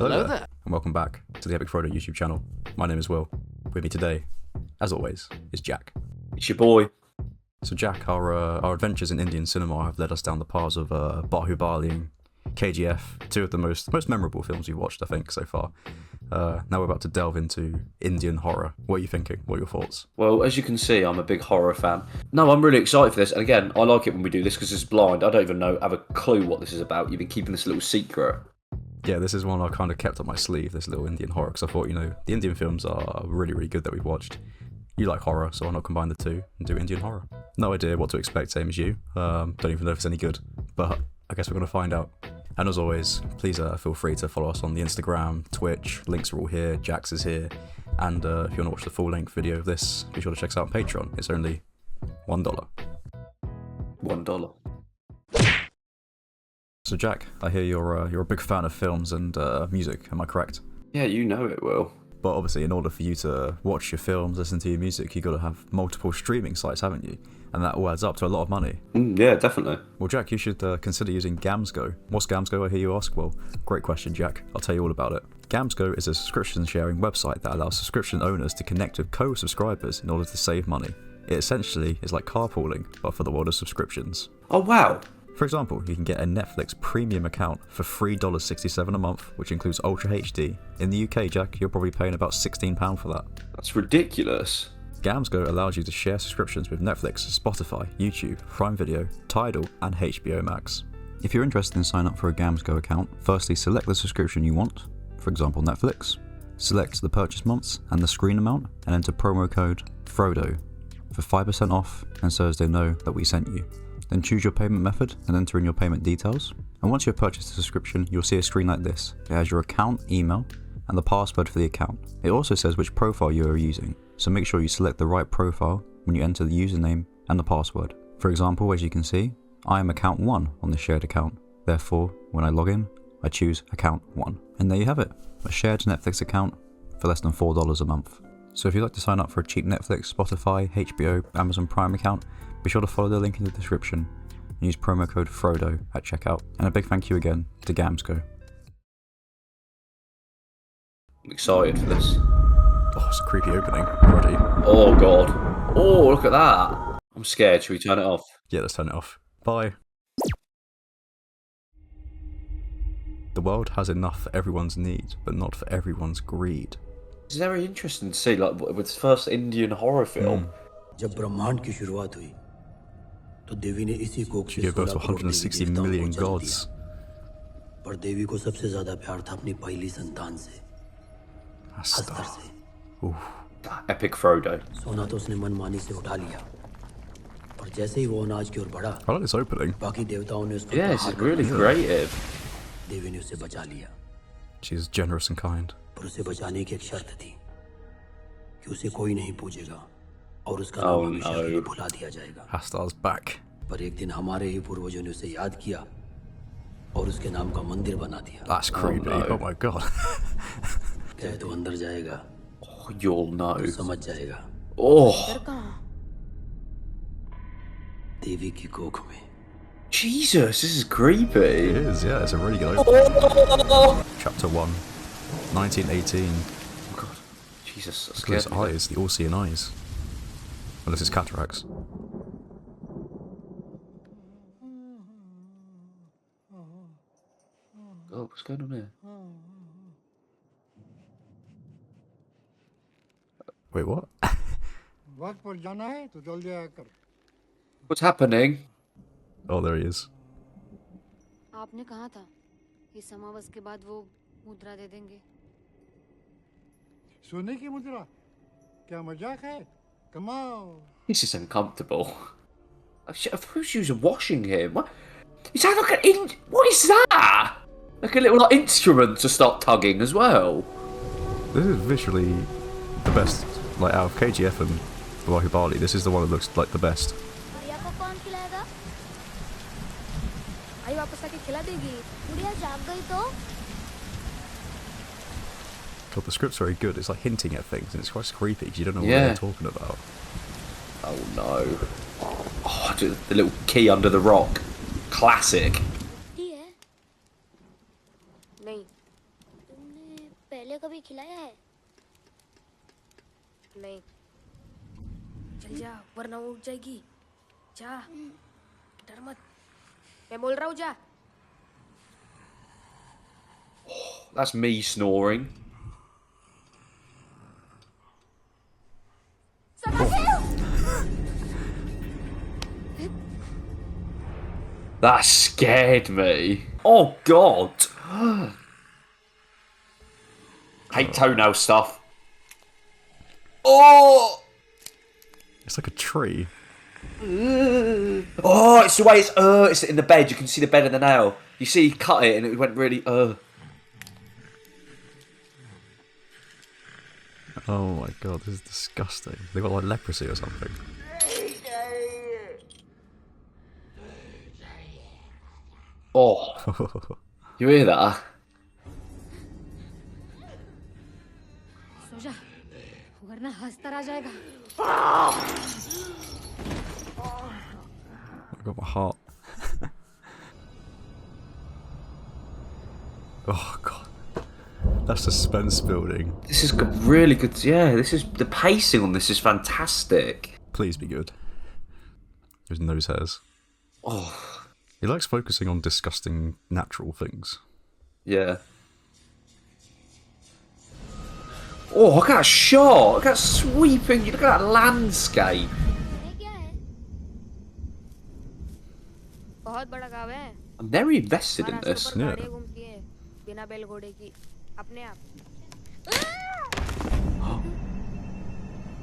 Hello there, and welcome back to the Epic FRODO YouTube channel. My name is Will. With me today, as always, is Jack. It's your boy. So Jack, our adventures in Indian cinema have led us down the paths of Bahubali and KGF, two of the most memorable films we've watched, I think, so far. Now we're about to delve into Indian horror. What are you thinking? What are your thoughts? Well, as you can see, I'm a big horror fan. No, I'm really excited for this. And again, I like it when we do this because it's blind. I don't even have a clue what this is about. You've been keeping this little secret. Yeah, this is one I kind of kept up my sleeve, this little Indian horror, because I thought, the Indian films are really, really good that we've watched. You like horror, so why not combine the two and do Indian horror? No idea what to expect, same as you. Don't even know if it's any good, but I guess we're going to find out. And as always, please feel free to follow us on the Instagram, Twitch, links are all here, Jax is here, and if you want to watch the full-length video of this, be sure to check us out on Patreon. It's only $1. $1. So Jack, I hear you're a big fan of films and music, am I correct? Yeah, you know it, Will. But obviously, in order for you to watch your films, listen to your music, you've got to have multiple streaming sites, haven't you? And that all adds up to a lot of money. Yeah, definitely. Well, Jack, you should consider using GamsGo. What's GamsGo, I hear you ask? Well, great question, Jack. I'll tell you all about it. GamsGo is a subscription-sharing website that allows subscription owners to connect with co-subscribers in order to save money. It essentially is like carpooling, but for the world of subscriptions. Oh, wow. For example, you can get a Netflix premium account for $3.67 a month, which includes Ultra HD. In the UK, Jack, you're probably paying about £16 for that. That's ridiculous. GamsGo allows you to share subscriptions with Netflix, Spotify, YouTube, Prime Video, Tidal, and HBO Max. If you're interested in signing up for a GamsGo account, firstly select the subscription you want, for example Netflix, select the purchase months and the screen amount, and enter promo code FRODO for 5% off, and so as they know that we sent you. Then choose your payment method and enter in your payment details. And once you've purchased the subscription, you'll see a screen like this. It has your account, email, and the password for the account. It also says which profile you are using, so make sure you select the right profile when you enter the username and the password. For example, as you can see, I am account 1 on the shared account. Therefore, when I log in, I choose account 1. And there you have it, a shared Netflix account for less than $4 a month. So if you'd like to sign up for a cheap Netflix, Spotify, HBO, Amazon Prime account, be sure to follow the link in the description and use promo code FRODO at checkout. And a big thank you again to GamsGo. I'm excited for this. Oh, it's a creepy opening already. Oh, God. Oh, look at that. I'm scared. Should we turn it off? Yeah, let's turn it off. Bye. The world has enough for everyone's need, but not for everyone's greed. It's very interesting to see, like, with its first Indian horror film. जब ब्रह्मांड की शुरुआत हुई तो देवी ने इसी कोख She gave birth to 160 million gods. पर देवी को सबसे ज्यादा प्यार था अपनी पहली संतान से अस्तर से Epic Frodo. सोना तो उसने मनमानी से उठा लिया पर जैसे ही वो अनाज की ओर बढ़ा I like this opening. बाकी देवताओं ने उस पर Yeah, this is really creative. देवी ने उसे बचा लिया She's generous and kind. पर उसे बचाने की एक शर्त थी कि उसे कोई नहीं पूछेगा और उसका Oh, नाम हमेशा के लिए no. भुला दिया जाएगा Hastar's back. पर एक दिन हमारे ही पूर्वजों ने उसे याद किया और उसके नाम का मंदिर बना दिया That's creepy. no. Oh my god. चाहे तो अंदर जाएगा Oh, you'll know. तो समझ जाएगा Oh, देवी की कोख में Jesus, this is creepy. It is, yeah, it's a really good opening. Chapter 1, 1918. Oh, God. Jesus, that Look at his scared me. eyes, the all-seeing eyes. Unless it's cataracts. Oh, what's going on here? Wait, what? वक्त पर जाना है तो जल्दी आया कर What's happening? Oh, there he is. आपने कहा था कि समावस के बाद वो मुद्रा दे देंगे। सोने की मुद्रा क्या मजाक है कमाओ This is uncomfortable. Who's using washing him? What? Is that like an what is that? Like a little like, instrument to start tugging as well. This is visually the best, like out of KGF and Bahubali, this is the one that looks like the best. गुड़िया को कौन खिलाएगा? आई वापस आके खिला देगी। गुड़िया जाग गई तो? God, the script's very good. It's like hinting at things, and it's quite creepy because you don't know what Yeah. they're talking about. Oh no. Oh, the little key under the rock. Classic. नहीं पहले कभी खिलाया है? नहीं। चल जा, वरना वो उठ जाएगी। जा, डर मत। मैं बोल रहा हूँ जा। That's me snoring. That scared me. Oh God. Hate toenail stuff. Oh. It's like a tree. Oh, it's the way it's in the bed. You can see the bed of the nail. You see, he cut it and it went really Oh my god, this is disgusting. They got like leprosy or something. Oh. You hear that? सो जा, वरना हंसता रह जाएगा। I got my heart. Oh god. That's suspense building. This is really good. Yeah, the pacing on this is fantastic. Please be good. His nose hairs. Oh. He likes focusing on disgusting natural things. Yeah. Oh, look at that shot! Look at that sweeping! Look at that landscape! ये क्या है? बहुत बड़ा गाँव है। I'm very invested in Maharashtra this. पर Yeah. गाड़ियाँ घूमती हैं, बिना बैल घोड़े की, अपने आप।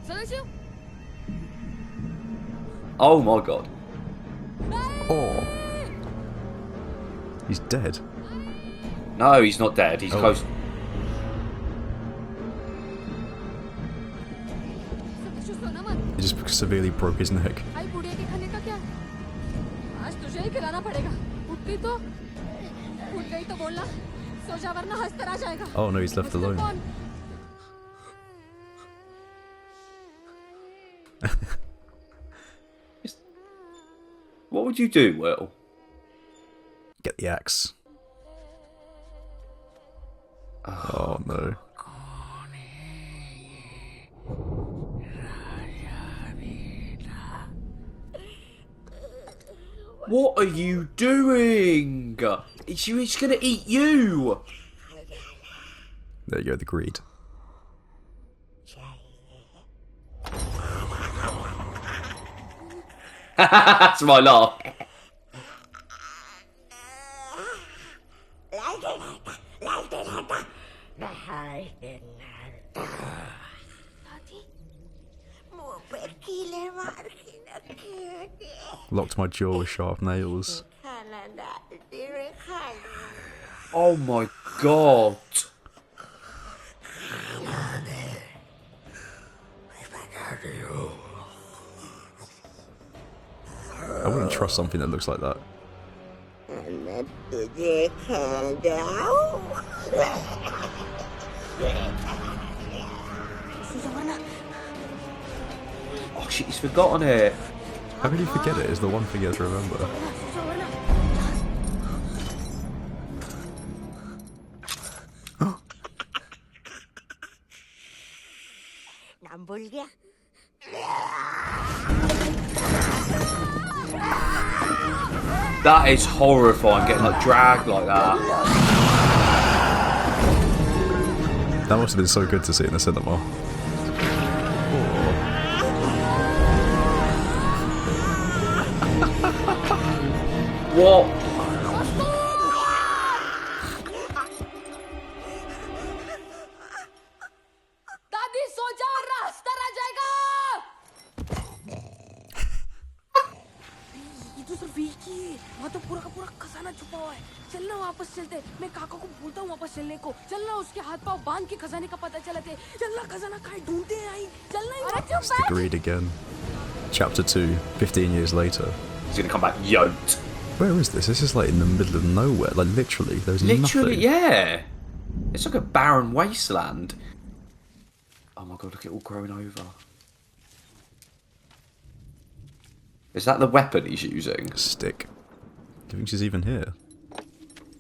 Sadashiv? Oh my god. Oh. He's dead. No, he's not dead. He's close. Sadashiv सोना मत। He just severely broke his neck. भाई बुढ़िया के खाने का क्या? आज तुझे ही खिलाना पड़ेगा। उठती तो, उठ गई तो बोलना। सो जा वरना हंसता रह जाएगा। Oh no, he's left उसने alone. कौन? What would you do, Will? Get the axe. Oh no. What are you doing? He's gonna eat you! There you go, the greed. That's my laugh. Locked my jaw with sharp nails. Oh my god. I wouldn't trust something that looks like that. Oh shit, he's forgotten it. How could you forget it? It's the one thing you have to remember. नाम भूल गया? That is horrifying, getting like dragged like that. That must have been so good to see in the cinema. What? दादी सो जा वरना हंसता रह जाएगा। ये तो सिर्फ एक ही है। वहाँ तो पूरा का पूरा खजाना छुपा हुआ है। चलना वापस चलते। मैं काका को बोलता हूँ वापस चलने को। चलना उसके हाथ पाँव बांध के खजाने का पता चलाते। चलना खजाना कहीं ढूंढते हैं आई। चलना ही वापस। It's the greed again. Chapter 2, 15 years later. He's gonna come back yoked. Where is this? This is like in the middle of nowhere. Like literally, there's Literally, nothing. yeah. It's like a barren wasteland. Oh my god, look at it all growing over. Is that the weapon he's using? Stick. Do you think she's even here?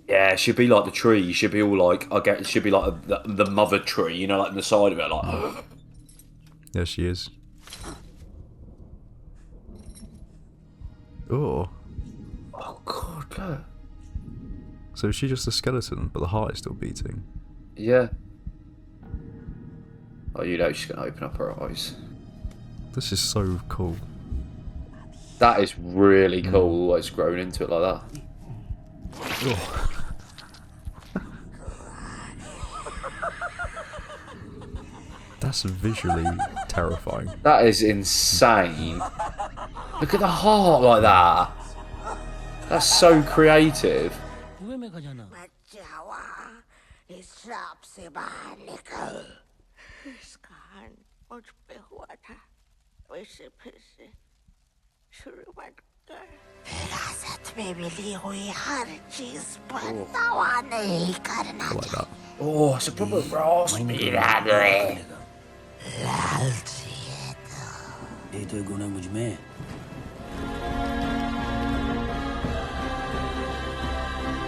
Yeah, it should be like the tree. It should be all like, I get. It should be like the mother tree, you know, like on the side of it, like. There she is. Oh. Oh God, look. So she's just a skeleton, but the heart is still beating. Yeah. Oh, you know she's gonna open up her eyes. This is so cool. That is really cool. It's grown into it like that. Oh. That's visually terrifying. That is insane. Look at the heart like that. That's so creative. बचावा इस सांप से बाहर निकल इसका हाथ मुझ पे हुआ था वैसे फिर से शुरू मत कर विरासत में मिली हुई हर चीज पर दावा नहीं करना Like that. Oh, it's a proper raspy that way. लालची है तो ये तो गुण है मुझ में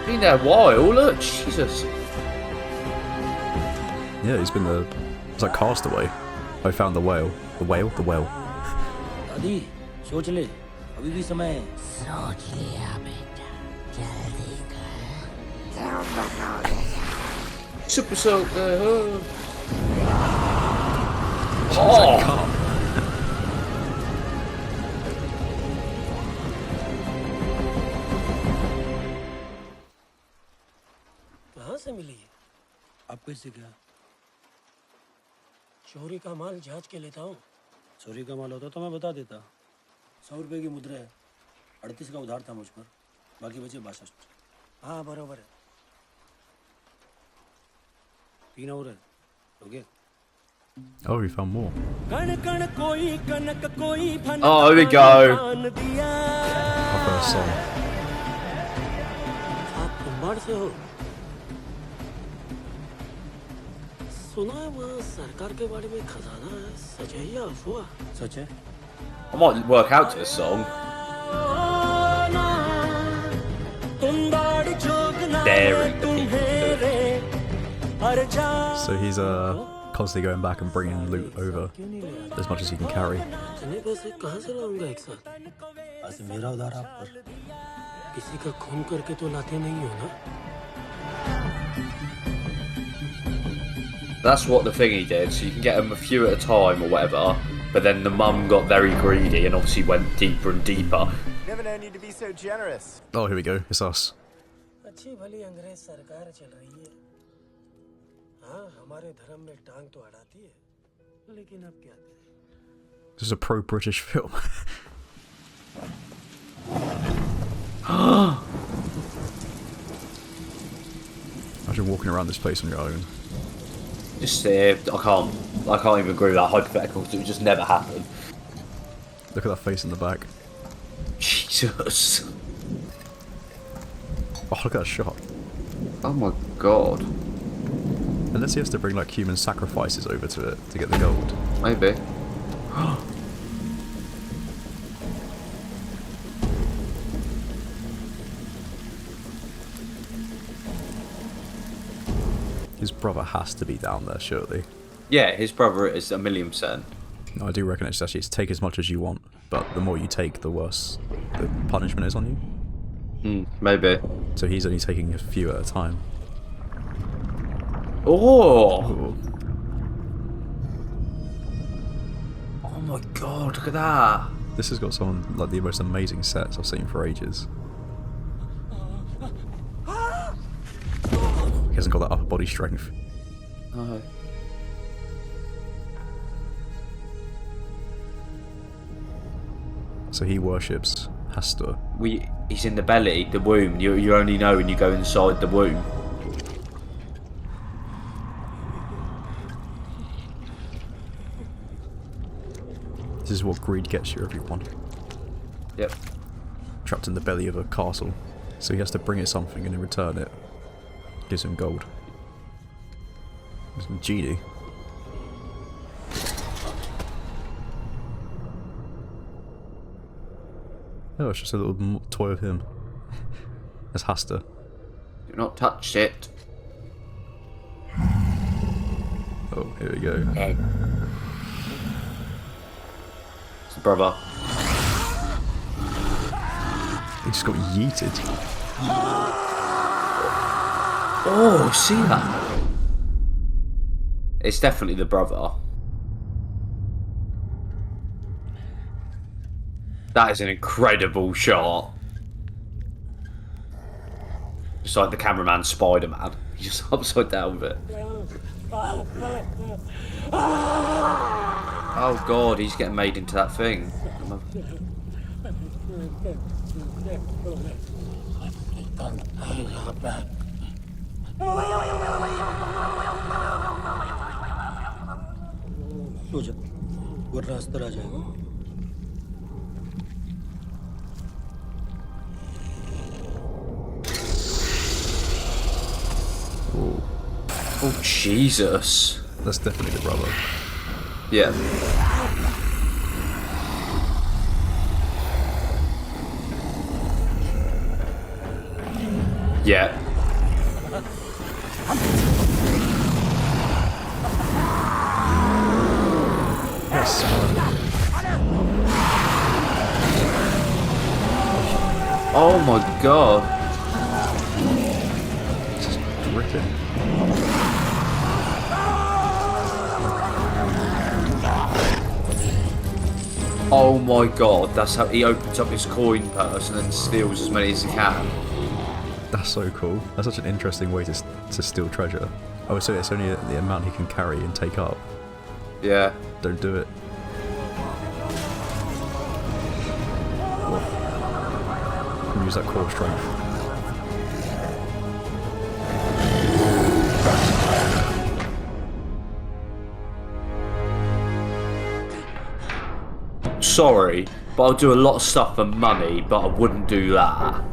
Been there a while. Look, Jesus. Yeah, he's been the. It's like Castaway. I found the whale. The whale? The whale. दादी सोच ले अभी भी समय है सोच लिया बेटा जल्दी कर तुम बनोगे Super soaker. Oh. कहाँ से मिली है? अब कैसे क्या चोरी का माल जांच के लेता हूँ। चोरी का माल होता तो मैं बता देता 100 रुपए की मुद्रा है 38 का उधार था मुझ पर बाकी बचे 62 हाँ बरोबर है। 3 और है हो गया Oh, we found more. Oh, here we go. Our first song. आप तुम्बाड़ से हो? सुना है वहाँ सरकार के बारे में खजाना है सच है या अफवाह? सच है I might work out to this song. Daring the people to do it. So he's constantly going back and bringing loot over as much as he can carry. इतने पैसे कहाँ से लाऊंगा एक साथ? आज मेरा उधार आप पर किसी का खून करके तो लाते नहीं हो ना? That's what the thingy did. So you can get them a few at a time or whatever. But then the mum got very greedy and obviously went deeper and deeper. Never known you to be so generous. Oh, here we go. It's us. अच्छी भली अंग्रेज सरकार चल रही है। हाँ हमारे धर्म में टांग तो अड़ाती है, लेकिन अब क्या करें? This is a pro-British film. Imagine walking around this place on your own. Just I can't even agree with that hypothetical because it would just never happen. Look at that face in the back. Jesus. Oh, look at that shot. Oh my god. Unless he has to bring like human sacrifices over to it to get the gold. Maybe. His brother has to be down there, surely. Yeah, his brother is 1,000,000%. No, I do reckon it's actually take as much as you want, but the more you take, the worse the punishment is on you. Maybe. So he's only taking a few at a time. Oh! Ooh. Oh my god, look at that. This has got some like the most amazing sets I've seen for ages. He hasn't got that upper body strength. No. So he worships Hasta. He's in the belly, the womb. You only know when you go inside the womb. This is what greed gets you, everyone. Yep. Trapped in the belly of a castle. So he has to bring it something and in return it gives him gold. Some genie. Oh, it's just a little toy of him. That's Hasta. Do not touch it. Oh, here we go. It's the brother. He just got yeeted. Oh, see that? It's definitely the brother. That is an incredible shot. Just like the cameraman Spider-Man. He's just upside down with it. Oh god, he's getting made into that thing. सो जा वरना अस्तर आ जाएगा Oh Jesus. That's definitely the brother. Yeah. Yeah. Yes. Oh my god. Just dripping. Oh my god, that's how he opens up his coin purse and then steals as many as he can. That's so cool. That's such an interesting way to steal treasure. Oh, so it's only the amount he can carry and take up. Yeah. Don't do it. Use that core strength. Sorry, but I'll do a lot of stuff for money, but I wouldn't do that.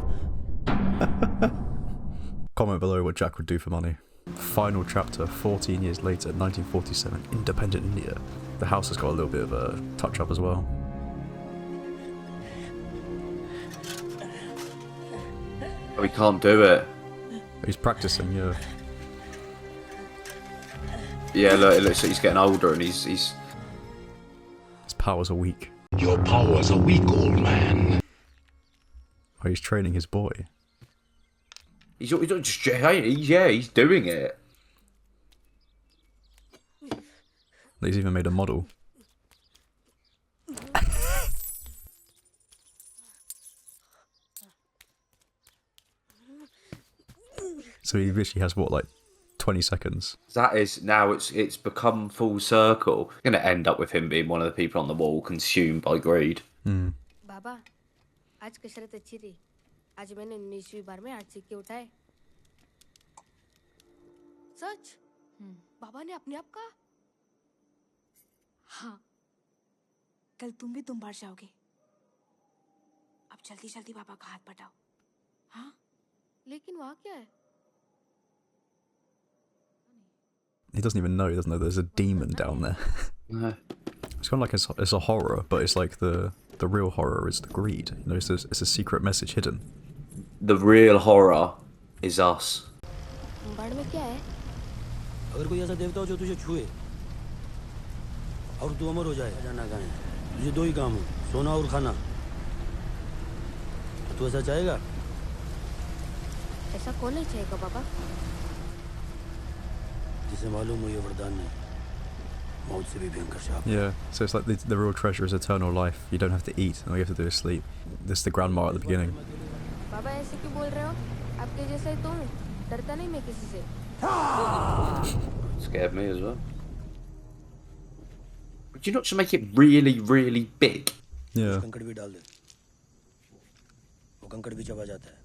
Comment below what Jack would do for money. Final chapter, 14 years later, 1947, independent India. The house has got a little bit of a touch up as well. We can't do it. He's practicing, yeah. Yeah, look, it looks like he's getting older and he's... His powers are weak. Your powers are weak, old man. Oh, he's training his boy. He's not just... Yeah, he's doing it. He's even made a model. So he literally has what, like 20 seconds? That is now it's become full circle. Going to end up with him being one of the people on the wall consumed by greed. बाबा आज कसरत अच्छी थी आज मैंने 19वीं बार में 8 सिक्के उठाए सच बाबा ने अपने आप कहा हाँ कल तुम भी तुम बार जाओगे अब जल्दी जल्दी बाबा का हाथ पटाओ हाँ लेकिन वहाँ क्या है He doesn't even know, he doesn't know there's a demon down there. No. It's kind of like it's a horror, but it's like the real horror is the greed. You know, it's a secret message hidden. The real horror is us. बाढ़ में क्या है अगर कोई ऐसा देवता हो जो तुझे छुए और तू अमर हो जाए जाना कहाँ है तुझे दो ही काम हो सोना और खाना तू ऐसा चाहेगा ऐसा कौन नहीं चाहेगा बाबा जिसे मालूम हो ये वरदान है मौत से भी भयंकर शाप Yeah, so it's like the real treasure is eternal life. You don't have to eat, all you have to do is sleep. This is the grandma at the beginning. बाबा ऐसे क्यों बोल रहे हो आपके जैसा ही तो हूँ डरता नहीं मैं किसी से Scared me as well. Would you not just make it really, really big? Yeah. कंकड़ भी डाल दे वो कंकड़ भी चबा जाता है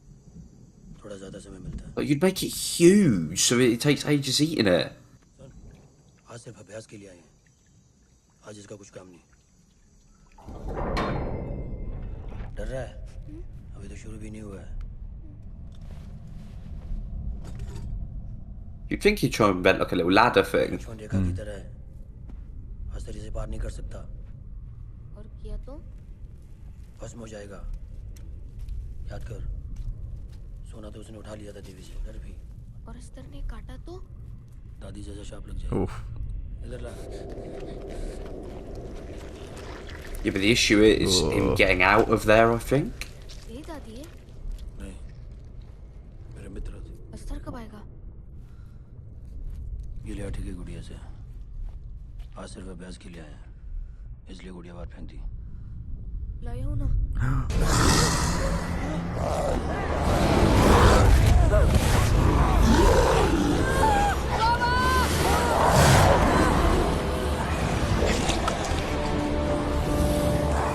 थोड़ा ज़्यादा समय मिलता है But you'd make it huge, so it takes ages eating it. आज सिर्फ अभ्यास के लिए आए हैं आज इसका कुछ काम नहीं डर रहा है अभी तो शुरू भी नहीं हुआ है You'd think he'd try and invent like a little ladder thing. Lakshman रेखा की तरह है हस्तरी से पार नहीं कर सकता और किया तो भस्म हो जाएगा याद कर सोना तो उसने उठा लिया था देवी से, डर भी। और अस्तर ने काटा तो? दादी जैसा शाप लग जाएगा। Oof. इधर ला। Yeah, but the issue is him getting out of there, I think. यही दादी है? नहीं, मेरे मित्र थे। अस्तर कब आएगा? ये लिया ठीक है गुड़िया से। आज सिर्फ अभ्यास के लिए आया, इसलिए गुड़िया बाहर फेंक दी। लाया हूँ ना।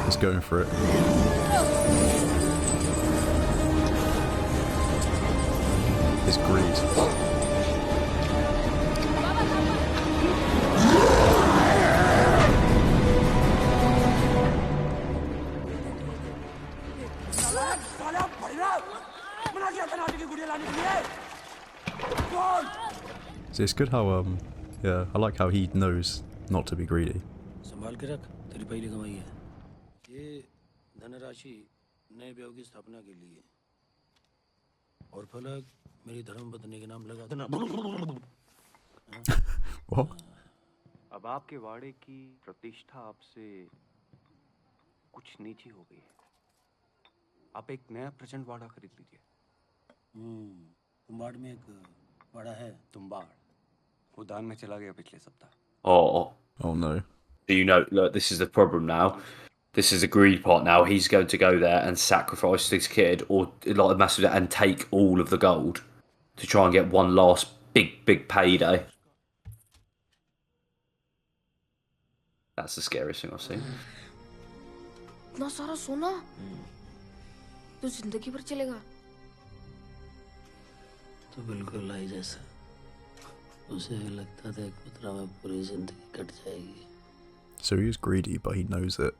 He's going for it. His greed. See, it's good how yeah, I like how he knows not to be greedy. संभाल के रख, तेरी पहली कमाई है। ये धनराशि नए ब्याह की स्थापना के लिए और फलक मेरी धर्मपत्नी के नाम लगा देना। What? अब आपके वाड़े की प्रतिष्ठा आपसे कुछ नीची हो गई है। आप एक नया प्रचंड वाड़ा खरीद लीजिए। तुम्बाड़ में एक वाड़ा है। तुम्बाड़ वो दान में चला गया पिछले सप्ताह। Oh no. Do you know? Look, this is the problem now. This is the greed part now. He's going to go there and sacrifice this kid, or like a massive, and take all of the gold to try and get one last big payday. That's the scariest thing I've seen. इतना सारा सोना? तो जिंदगी भर चलेगा? तो बिल्कुल लाई जैसा। उसे लगता था एक पुत्रा में पूरी जिंदगी कट जाएगी। So he is greedy, but he knows it.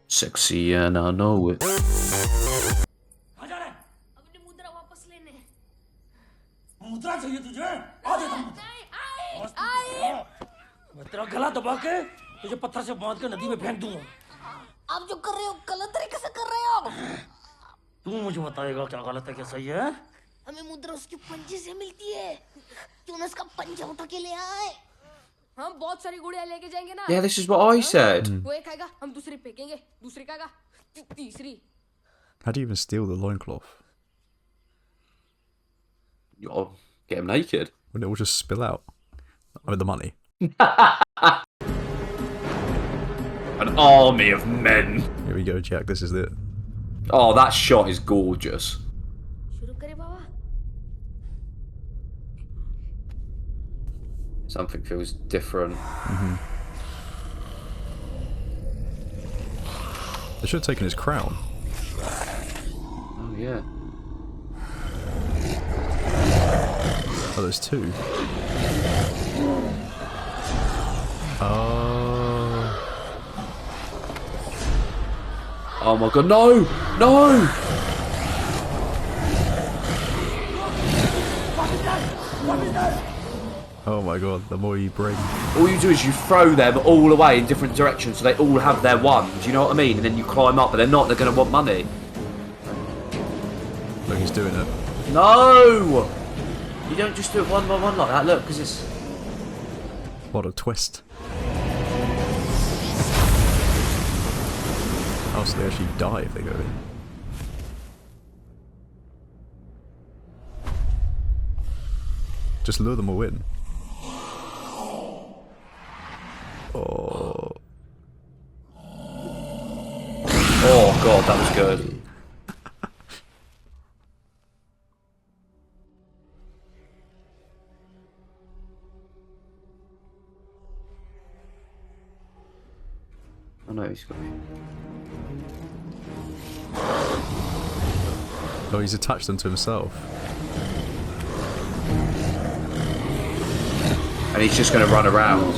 Sexy and I know it. अपनी मुद्रा वापस लेने। मुद्रा चाहिए तुझे? आधे मैं तेरा गला दबा के तुझे पत्थर से बांध के नदी में फेंक दूंगा। आप जो कर रहे हो गलत तरीके से कर रहे हो। तू मुझे बताएगा क्या गलत है क्या सही है? हमें मुद्रा उसके पंजे से मिलती है। क्यों ना उसका पंजा उठा के ले आए? हम बहुत सारी गुड़िया लेके जाएंगे ना। Yeah, this is what I said. वो एक खाएगा, हम दूसरी फेंकेंगे, दूसरी खाएगा, तीसरी। How do you even steal the loincloth? You gotta get him naked. Wouldn't it all just spill out? I mean, the money. An army of men. Here we go, Jack. This is it. Oh, that shot is gorgeous. शुरू करें बाबा? Something feels different. They should have taken his crown. Oh yeah. Oh, there's two. Oh. Oh my god, no! No! Oh my god, the more you bring. All you do is you throw them all away in different directions so they all have their one. Do you know what I mean? And then you climb up, but they're not, they're going to want money. Look, he's doing it. No! You don't just do it one by one like that, look, because it's... What a twist. Oh, so they actually die if they go in. Just lure them all in. Oh. Oh god, that was good. I know he's got me. Oh, he's attached them to himself. And he's just going to run around.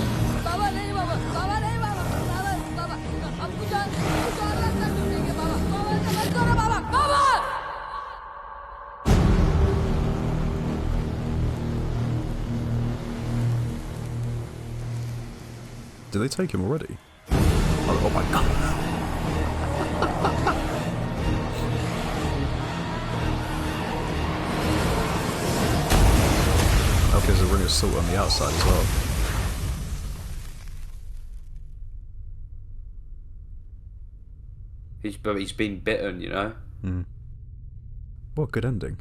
Did they take him already? Oh my god. like there's a ring of salt on the outside as well. He's been bitten, you know. What a good ending.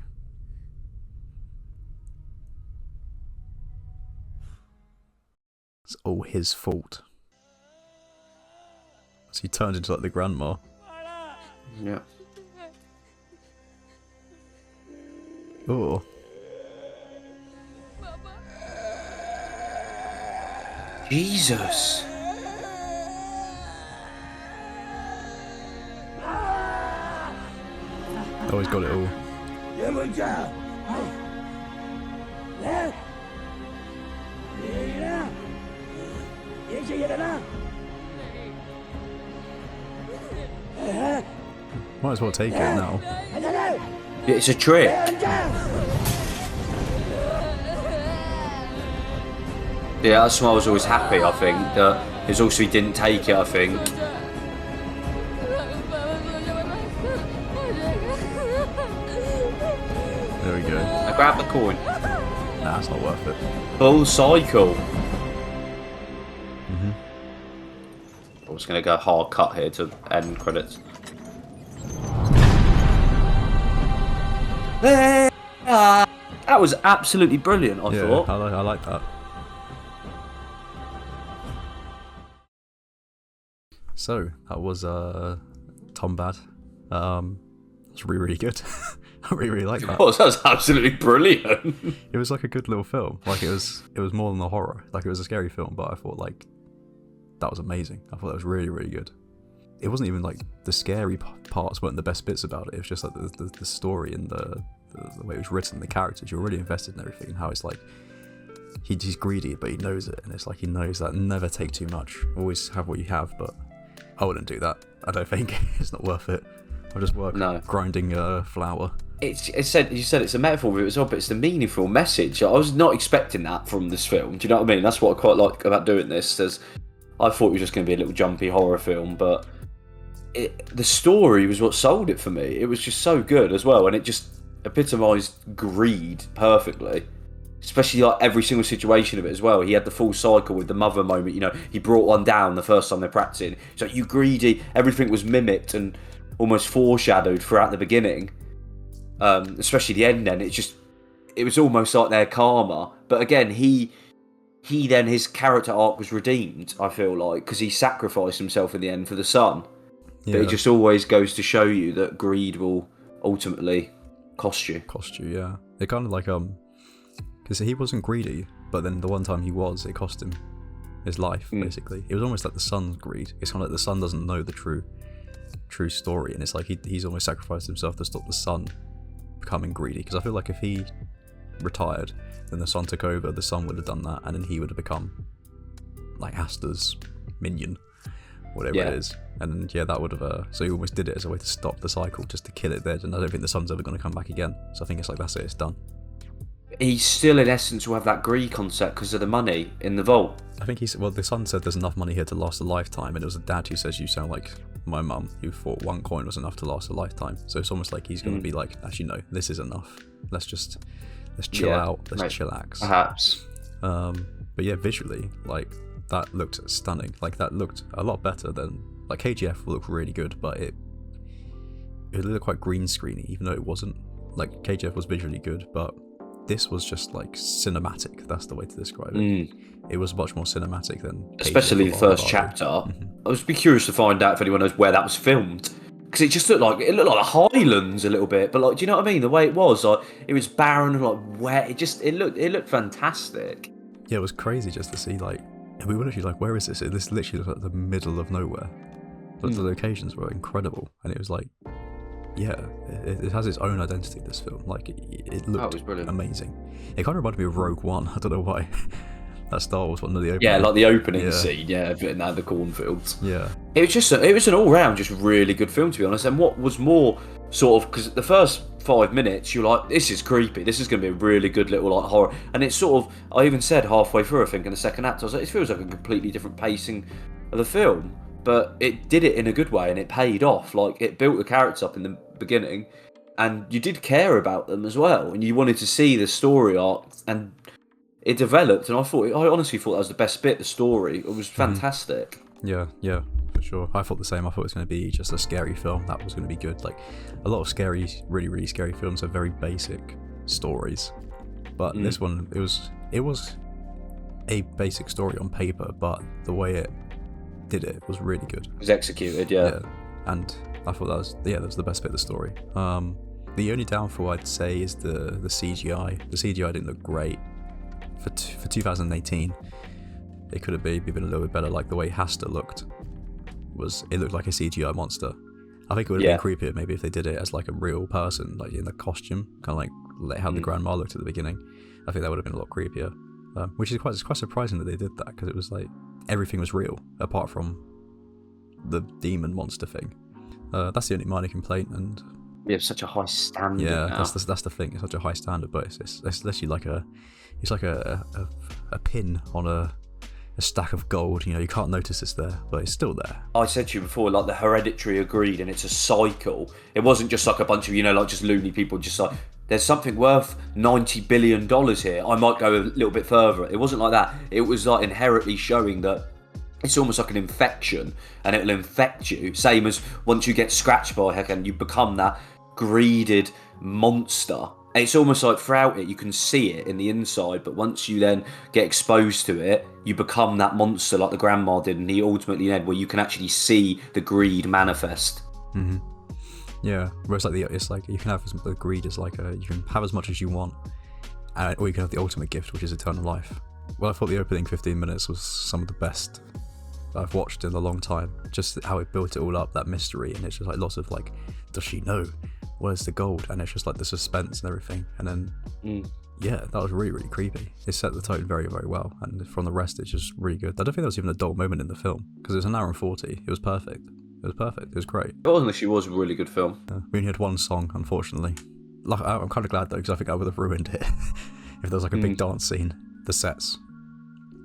It's all his fault. So he turned into like the grandma. Yeah. Oh. Jesus. Oh, he's got it all. Might as well take it now. It's a trick. Yeah, that's why I was always happy, I think. That it's also he didn't take it, I think. There we go. I grabbed the coin. Nah, it's not worth it. Full cycle. I was going to go hard cut here to end credits. That was absolutely brilliant, I thought. I like that. So, that was Tumbbad. It's really good. I really like that. Oh, that was absolutely brilliant. It was like a good little film. Like it was more than a horror. Like it was a scary film, but I thought like that was amazing. I thought that was really, really good. It wasn't even like the scary parts weren't the best bits about it. It was just like the story and the way it was written, the characters. You're really invested in everything. And how it's like he's greedy, but he knows it, and it's like he knows that never take too much. Always have what you have, but I wouldn't do that. I don't think it's not worth it. I'll just work grinding flour. You said it's a metaphor, but it's the meaningful message. I was not expecting that from this film. Do you know what I mean? That's what I quite like about doing this. I thought it was just going to be a little jumpy horror film, but the story was what sold it for me. It was just so good as well, and it just epitomised greed perfectly. Especially like every single situation of it as well. He had the full cycle with the mother moment. You know, he brought one down the first time they're practicing. It's like, you greedy. Everything was mimicked and almost foreshadowed throughout the beginning. Especially the end. Then it was almost like their karma. But again, his character arc was redeemed. I feel like because he sacrificed himself in the end for the son. Yeah. But it just always goes to show you that greed will ultimately cost you. Yeah. It kind of like because he wasn't greedy, but then the one time he was, it cost him his life, basically. It was almost like the son's greed. It's kind of like the son doesn't know the true story, and it's like he's almost sacrificed himself to stop the son becoming greedy. Because I feel like if he retired, then the son took over, the son would have done that, and then he would have become like Asta's minion, whatever it is. And that would have... so he almost did it as a way to stop the cycle, just to kill it there, and I don't think the son's ever going to come back again. So I think it's like, that's it, it's done. He still, in essence, will have that greed concept because of the money in the vault. I think the son said there's enough money here to last a lifetime, and it was the dad who says, you sound like my mum, who thought one coin was enough to last a lifetime. So it's almost like he's going to be like, actually no, this is enough. Let's chill out, let's chillax. Perhaps. But yeah, visually, like, that looked stunning. Like, that looked a lot better than... Like, KGF looked really good, but it looked quite green screeny, even though it wasn't. Like, KGF was visually good, but this was just like cinematic. That's the way to describe it. It was much more cinematic than especially the first chapter. I was be curious to find out if anyone knows where that was filmed, because it just looked like the Highlands a little bit. But like, do you know what I mean? The way it was, like, it was barren and like wet. It looked fantastic. Yeah, it was crazy just to see, like, we were literally like, where is this? This literally looked like the middle of nowhere. But the locations were incredible, and it was like, yeah, it has its own identity, this film. Like, it looked amazing. It kind of reminded me of Rogue One. I don't know why. That Star Wars one of the opening. Yeah, like the opening scene, in the cornfields. Yeah. It was an all-round just really good film, to be honest. And what was more sort of, because the first 5 minutes, you're like, this is creepy. This is going to be a really good little like horror. And it's sort of, I even said halfway through, I think, in the second act, I was like, it feels like a completely different pacing of the film. But it did it in a good way, and it paid off. Like, it built the characters up in the beginning, and you did care about them as well, and you wanted to see the story arc, and it developed, and I honestly thought that was the best bit. The story, it was fantastic. Yeah, for sure. I thought the same. I thought it was going to be just a scary film that was going to be good. Like a lot of scary, really, really scary films are very basic stories, but this one, it was a basic story on paper, but the way it did it was really good. It was executed, yeah. And I thought that was the best bit of the story. The only downfall I'd say is the CGI. The CGI didn't look great for 2018. It could have maybe been a little bit better. Like the way Hasta looked, it looked like a CGI monster. I think it would have been creepier maybe if they did it as like a real person, like in the costume, kind of like how the grandma looked at the beginning. I think that would have been a lot creepier. Which is quite surprising that they did that, because it was like everything was real apart from the demon monster thing. That's the only minor complaint, and we have such a high standard. Yeah, now. that's the thing. It's such a high standard, but it's literally like a pin on a stack of gold. You can't notice it's there, but it's still there. I said to you before, like the Hereditary agreed, and it's a cycle. It wasn't just like a bunch of like just loony people just like, there's something worth $90 billion here, I might go a little bit further. It wasn't like that. It was like inherently showing that it's almost like an infection, and it'll infect you. Same as once you get scratched by a heck and you become that greeded monster. And it's almost like throughout it you can see it in the inside, but once you then get exposed to it, you become that monster like the grandma did, and he ultimately ended where you can actually see the greed manifest. Mm-hmm. Yeah, whereas it's like you can have the greed is like you can have as much as you want, or you can have the ultimate gift, which is eternal life. Well, I thought the opening 15 minutes was some of the best I've watched in a long time. Just how it built it all up, that mystery, and it's just like lots of like, does she know? Where's the gold? And it's just like the suspense and everything. And then, yeah, that was really, really creepy. It set the tone very, very well, and from the rest, it's just really good. I don't think there was even a dull moment in the film, because it was an hour and 40. It was perfect. It was great. Honestly, it was a really good film. We only had one song, unfortunately. Like, I'm kind of glad though, because I think I would have ruined it if there was like a big dance scene. The sets,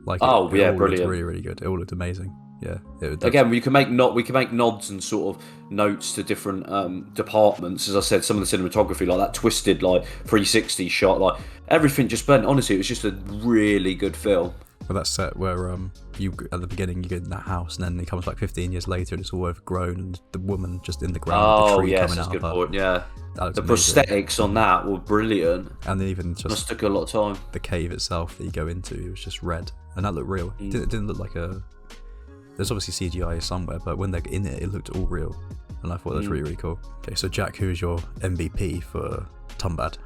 like, it all brilliant, looked really, really good. It all looked amazing. Yeah. Again, we can make nods and sort of notes to different departments. As I said, some of the cinematography, like that twisted, like 360 shot, like everything just blended. Honestly, it was just a really good film. With that set where you at the beginning you get in that house, and then it comes like 15 years later and it's all overgrown, and the woman just in the ground with the tree coming out of her. Point, yeah. The amazing. Prosthetics on that were brilliant. And then even just must took a lot of time. The cave itself that you go into, it was just red, and that looked real. It didn't look like there's obviously CGI somewhere, but when they're in it, it looked all real, and I thought that was really, really cool. Okay, so Jack, who is your MVP for Tumbbad?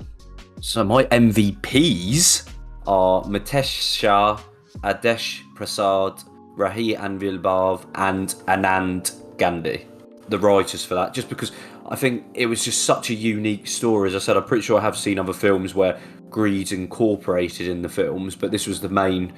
So my MVPs are Mitesh Shah, Adesh Prasad, Rahi Anvilbhav, and Anand Gandhi. The writers for that, just because I think it was just such a unique story. As I said, I'm pretty sure I have seen other films where greed's incorporated in the films, but this was the main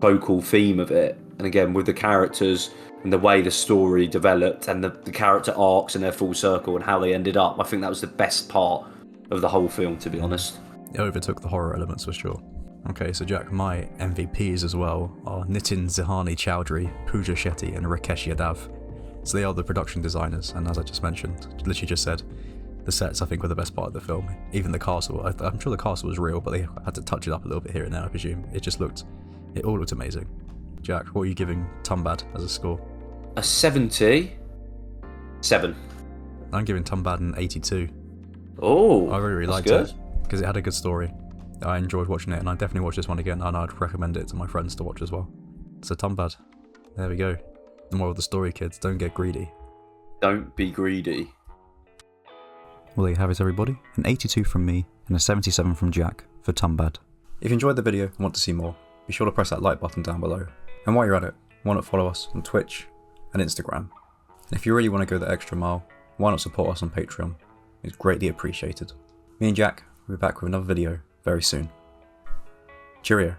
focal theme of it. And again, with the characters and the way the story developed, and the character arcs and their full circle and how they ended up, I think that was the best part of the whole film, to be honest. It overtook the horror elements for sure. Okay, so Jack, my MVPs as well are Nitin Zihani Chowdhury, Pooja Shetty, and Rakesh Yadav. So they are the production designers, and as I just mentioned, literally just said, the sets I think were the best part of the film. Even the castle, I'm sure the castle was real, but they had to touch it up a little bit here and there, I presume. It all looked amazing. Jack, what are you giving Tumbbad as a score? A 77. I'm giving Tumbbad an 82. Oh, I really liked it because it had a good story. I enjoyed watching it, and I definitely watch this one again, and I'd recommend it to my friends to watch as well. So Tumbbad, there we go. The moral of the story, kids, don't get greedy. Don't be greedy. Well, there you have it, everybody. An 82 from me and a 77 from Jack for Tumbbad. If you enjoyed the video and want to see more, be sure to press that like button down below. And while you're at it, why not follow us on Twitch and Instagram? And if you really want to go the extra mile, why not support us on Patreon? It's greatly appreciated. Me and Jack will be back with another video very soon. Cheerio.